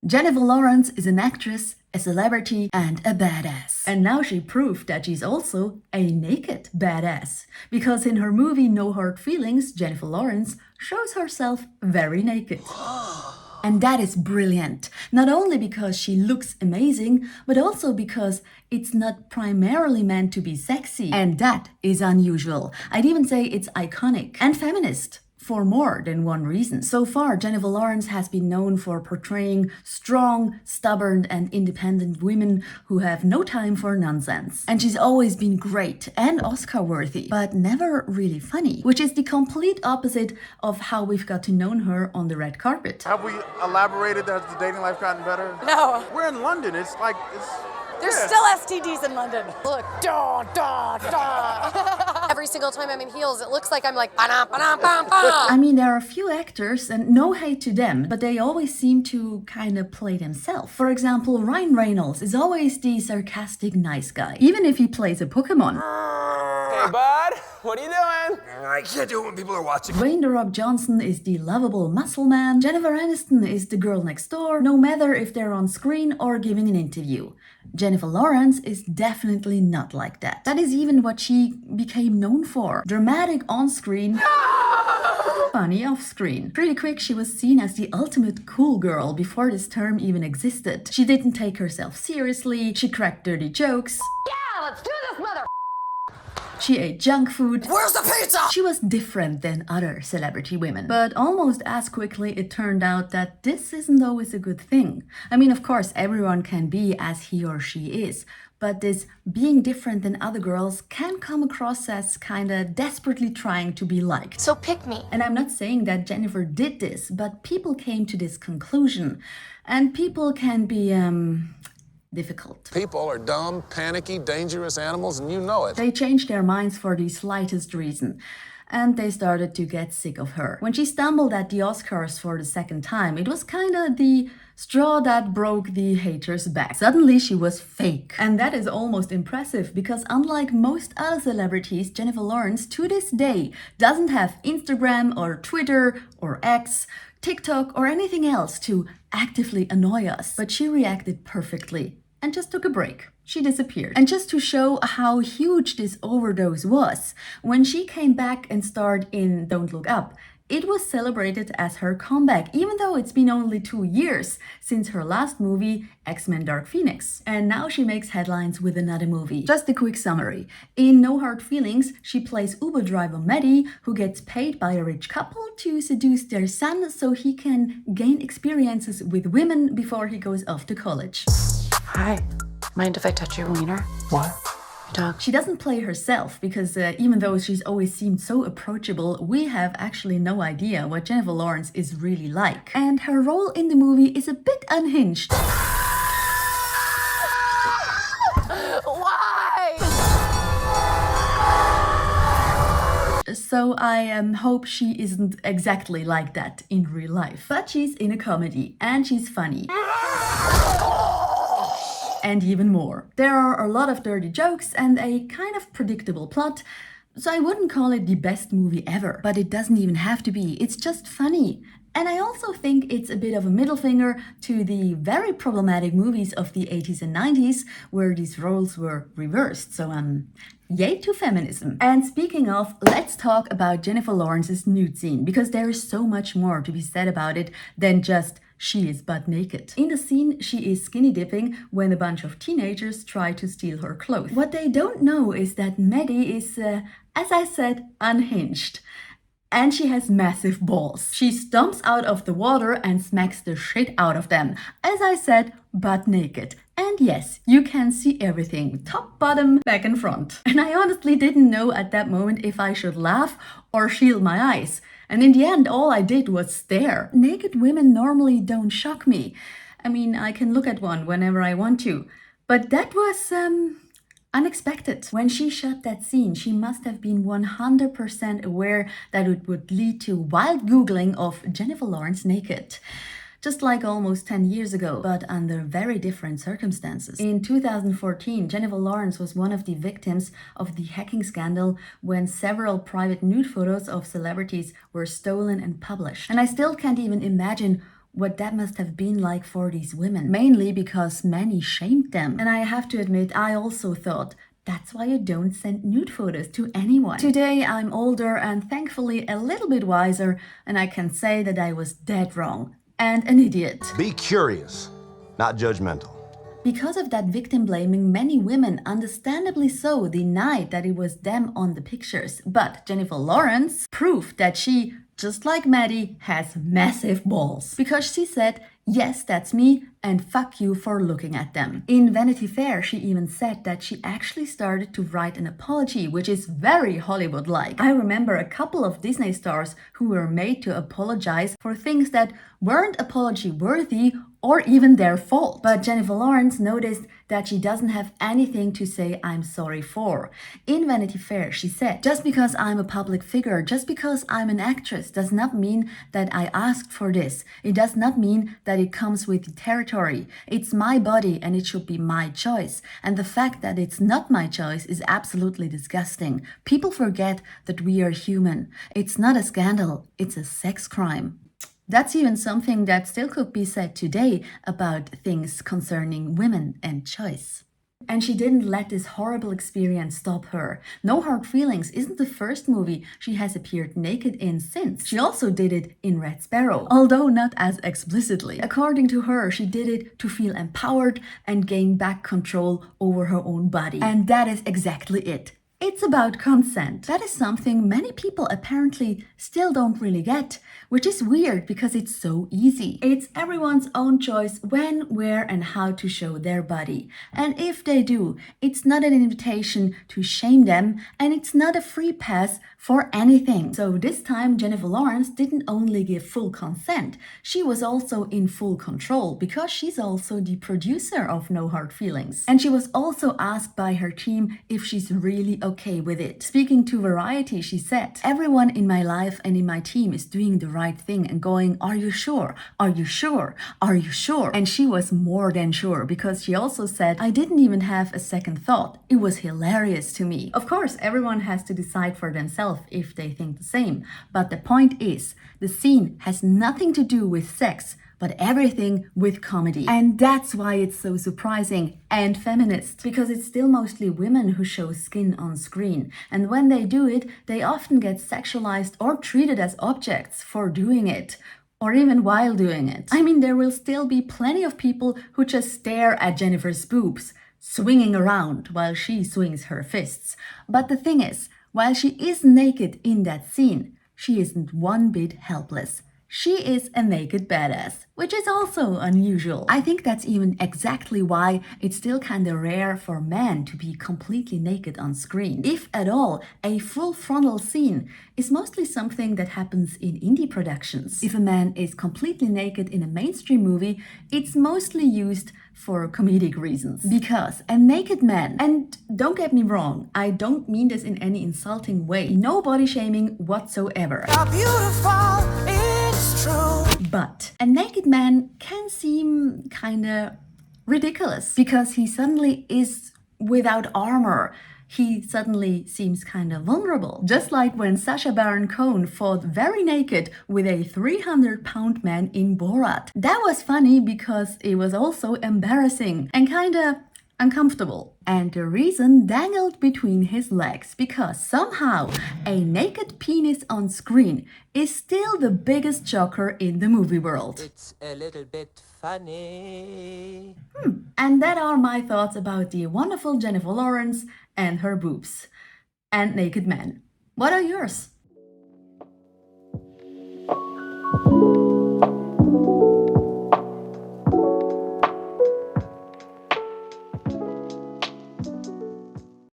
Jennifer Lawrence is an actress, a celebrity, and a badass. And now she proved that she's also a naked badass. Because in her movie No Hard Feelings, Jennifer Lawrence shows herself very naked. And that is brilliant. Not only because she looks amazing, but also because it's not primarily meant to be sexy. And that is unusual. I'd even say it's iconic and feminist. For more than one reason. So far, Jennifer Lawrence has been known for portraying strong, stubborn, and independent women who have no time for nonsense. And she's always been great and Oscar-worthy, but never really funny, which is the complete opposite of how we've got to know her on the red carpet. Have we elaborated that the dating life gotten better? No. We're in London. It's like, There's still STDs in London. Look, da, da, da. Every single time I'm in heels, it looks like I'm like, ba-dum, ba-dum, ba-dum, ba-dum. I mean, there are a few actors, and no hate to them, but they always seem to kind of play themselves. For example, Ryan Reynolds is always the sarcastic nice guy, even if he plays a Pokemon. Hey, bud, what are you doing? I can't do it when people are watching. Dwayne "The Rock" Johnson is the lovable muscle man. Jennifer Aniston is the girl next door, no matter if they're on screen or giving an interview. Jennifer Lawrence is definitely not like that. That is even what she became known for. Dramatic on-screen, funny off-screen. Pretty quick, she was seen as the ultimate cool girl before this term even existed. She didn't take herself seriously, she cracked dirty jokes. Yeah, let's do this, mother. She ate junk food. Where's the pizza? She was different than other celebrity women. But almost as quickly it turned out that this isn't always a good thing. I mean, of course, everyone can be as he or she is. But this being different than other girls can come across as kinda desperately trying to be liked. So pick me. And I'm not saying that Jennifer did this, but people came to this conclusion. And people can be, difficult. People are dumb, panicky, dangerous animals, and you know it. They changed their minds for the slightest reason. And they started to get sick of her. When she stumbled at the Oscars for the second time, it was kinda the straw that broke the haters' back. Suddenly she was fake. And that is almost impressive because unlike most other celebrities, Jennifer Lawrence to this day doesn't have Instagram or Twitter or X, TikTok or anything else to actively annoy us. But she reacted perfectly and just took a break. She disappeared. And just to show how huge this overdose was, when she came back and starred in Don't Look Up, it was celebrated as her comeback, even though it's been only 2 years since her last movie, X-Men Dark Phoenix. And now she makes headlines with another movie. Just a quick summary. In No Hard Feelings, she plays Uber driver Maddie, who gets paid by a rich couple to seduce their son so he can gain experiences with women before he goes off to college. Hi. Mind if I touch your wiener? What? Dog. She doesn't play herself because even though she's always seemed so approachable, we have actually no idea what Jennifer Lawrence is really like. And her role in the movie is a bit unhinged. Why? So I hope she isn't exactly like that in real life. But she's in a comedy and she's funny. And even more. There are a lot of dirty jokes and a kind of predictable plot, so I wouldn't call it the best movie ever, but it doesn't even have to be. It's just funny. And I also think it's a bit of a middle finger to the very problematic movies of the 80s and 90s where these roles were reversed. So yay to feminism. And speaking of, let's talk about Jennifer Lawrence's nude scene, because there is so much more to be said about it than just she is butt naked. In the scene, she is skinny dipping when a bunch of teenagers try to steal her clothes. What they don't know is that Maddie is, as I said, unhinged. And she has massive balls. She stomps out of the water and smacks the shit out of them. As I said, butt naked. And yes, you can see everything, top, bottom, back and front. And I honestly didn't know at that moment if I should laugh or shield my eyes. And in the end, all I did was stare. Naked women normally don't shock me. I mean, I can look at one whenever I want to. But that was, unexpected. When she shot that scene, she must have been 100% aware that it would lead to wild Googling of Jennifer Lawrence naked. Just like almost 10 years ago, but under very different circumstances. In 2014, Jennifer Lawrence was one of the victims of the hacking scandal when several private nude photos of celebrities were stolen and published. And I still can't even imagine what that must have been like for these women, mainly because many shamed them. And I have to admit, I also thought, that's why you don't send nude photos to anyone. Today I'm older and thankfully a little bit wiser, and I can say that I was dead wrong and an idiot. Be curious, not judgmental. Because of that victim blaming, many women, understandably so, denied that it was them on the pictures. But Jennifer Lawrence proved that she, just like Maddie, has massive balls. Because she said, yes, that's me, and fuck you for looking at them. In Vanity Fair, she even said that she actually started to write an apology, which is very Hollywood-like. I remember a couple of Disney stars who were made to apologize for things that weren't apology-worthy or even their fault. But Jennifer Lawrence noticed that she doesn't have anything to say I'm sorry for. In Vanity Fair, she said, just because I'm a public figure, just because I'm an actress, does not mean that I asked for this. It does not mean that it comes with the territory. It's my body and it should be my choice. And the fact that it's not my choice is absolutely disgusting. People forget that we are human. It's not a scandal, it's a sex crime. That's even something that still could be said today about things concerning women and choice. And she didn't let this horrible experience stop her. No Hard Feelings isn't the first movie she has appeared naked in since. She also did it in Red Sparrow, although not as explicitly. According to her, she did it to feel empowered and gain back control over her own body. And that is exactly it. It's about consent. That is something many people apparently still don't really get, which is weird because it's so easy. It's everyone's own choice when, where, and how to show their body. And if they do, it's not an invitation to shame them, and it's not a free pass for anything. So this time, Jennifer Lawrence didn't only give full consent, she was also in full control because she's also the producer of No Hard Feelings. And she was also asked by her team if she's really okay with it. Speaking to Variety, she said, everyone in my life and in my team is doing the right thing and going, are you sure? Are you sure? Are you sure? And she was more than sure because she also said, I didn't even have a second thought. It was hilarious to me. Of course, everyone has to decide for themselves if they think the same. But the point is, the scene has nothing to do with sex, but everything with comedy. And that's why it's so surprising and feminist, because it's still mostly women who show skin on screen. And when they do it, they often get sexualized or treated as objects for doing it, or even while doing it. I mean, there will still be plenty of people who just stare at Jennifer's boobs, swinging around while she swings her fists. But the thing is, while she is naked in that scene, she isn't one bit helpless. She is a naked badass, which is also unusual. I think that's even exactly why it's still kinda rare for men to be completely naked on screen. If at all, a full frontal scene is mostly something that happens in indie productions. If a man is completely naked in a mainstream movie, it's mostly used for comedic reasons. Because a naked man, and don't get me wrong, I don't mean this in any insulting way, no body shaming whatsoever. But a naked man can seem kinda ridiculous because he suddenly is without armor. He suddenly seems kind of vulnerable. Just like when Sacha Baron Cohen fought very naked with a 300-pound man in Borat. That was funny because it was also embarrassing and kinda uncomfortable. And the reason dangled between his legs because somehow a naked penis on screen is still the biggest shocker in the movie world. It's a little bit funny. And that are my thoughts about the wonderful Jennifer Lawrence and her boobs and naked men. What are yours?